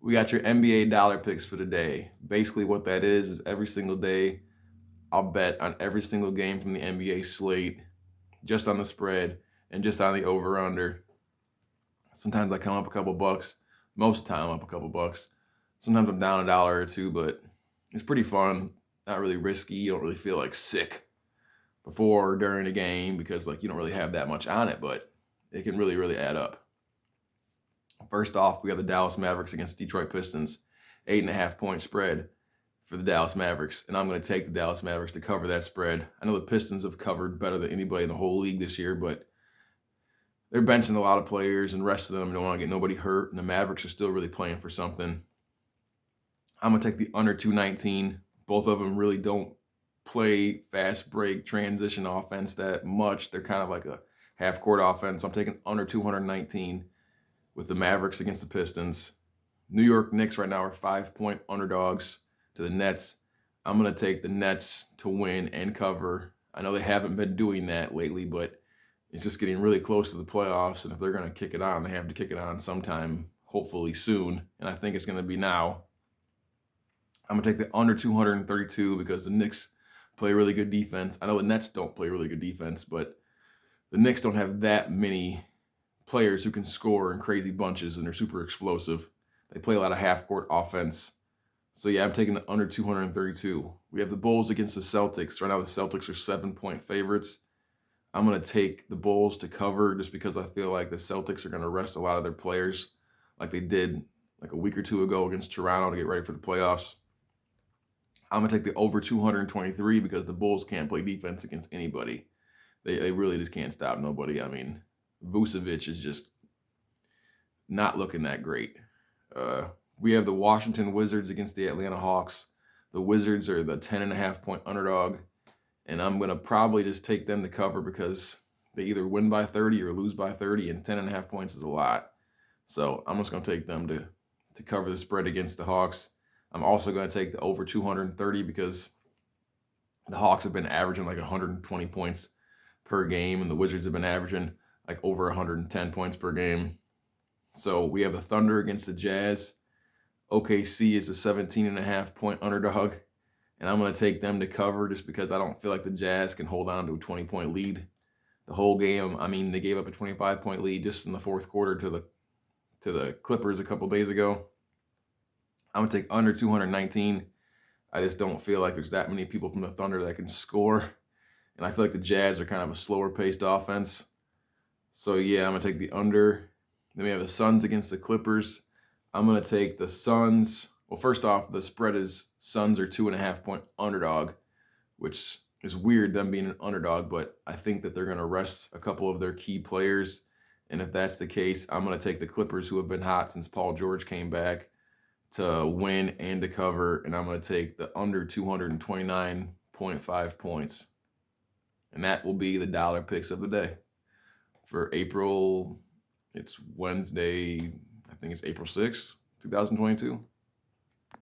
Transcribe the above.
We got your NBA dollar picks for the day. Basically, what that is every single day, I'll bet on every single game from the NBA slate, just on the spread and just on the over under. Sometimes I come up a couple bucks. Most of the time, I'm up a couple bucks. Sometimes I'm down a dollar or two, but it's pretty fun. Not really risky. You don't really feel like sick before or during a game because like you don't really have that much on it, but it can really, really add up. First off, we have the Dallas Mavericks against Detroit Pistons, 8.5 point spread for the Dallas Mavericks, and I'm going to take the Dallas Mavericks to cover that spread. I know the Pistons have covered better than anybody in the whole league this year, but they're benching a lot of players and rest of them don't want to get nobody hurt, and the Mavericks are still really playing for something. I'm going to take the under 219. Both of them really don't play fast break transition offense that much. They're kind of like a half court offense. So I'm taking under 219 with the Mavericks against the Pistons. New York Knicks right now are 5 point underdogs to the Nets. I'm going to take the Nets to win and cover. I know they haven't been doing that lately, but it's just getting really close to the playoffs. And if they're going to kick it on, they have to kick it on sometime, hopefully soon. And I think it's going to be now. I'm going to take the under 232 because the Knicks play really good defense. I know the Nets don't play really good defense, but the Knicks don't have that many players who can score in crazy bunches and they're super explosive. They play a lot of half-court offense. So, yeah, I'm taking the under 232. We have the Bulls against the Celtics. Right now, the Celtics are 7 point favorites. I'm going to take the Bulls to cover just because I feel like the Celtics are going to rest a lot of their players like they did like a week or two ago against Toronto to get ready for the playoffs. I'm going to take the over 223 because the Bulls can't play defense against anybody. They really just can't stop nobody. I mean, Vucevic is just not looking that great. We have the Washington Wizards against the Atlanta Hawks. The Wizards are the 10.5 point underdog, and I'm going to probably just take them to cover because they either win by 30 or lose by 30, and 10.5 points is a lot. So I'm just going to take them to cover the spread against the Hawks. I'm also going to take the over 230 because the Hawks have been averaging like 120 points per game, and the Wizards have been averaging like over 110 points per game. So we have the Thunder against the Jazz. OKC is a 17.5 point underdog, and I'm going to take them to cover just because I don't feel like the Jazz can hold on to a 20 point lead the whole game. I mean, they gave up a 25 point lead just in the fourth quarter to the Clippers a couple days ago. I'm going to take under 219. I just don't feel like there's that many people from the Thunder that can score. And I feel like the Jazz are kind of a slower paced offense. So, yeah, I'm going to take the under. Then we have the Suns against the Clippers. I'm going to take the Suns. Well, first off, the spread is Suns are 2.5 point underdog, which is weird, them being an underdog, but I think that they're going to rest a couple of their key players. And if that's the case, I'm going to take the Clippers, who have been hot since Paul George came back, to win and to cover. And I'm going to take the under 229.5 points. And that will be the dollar picks of the day. For April, it's Wednesday, I think it's April 6th, 2022.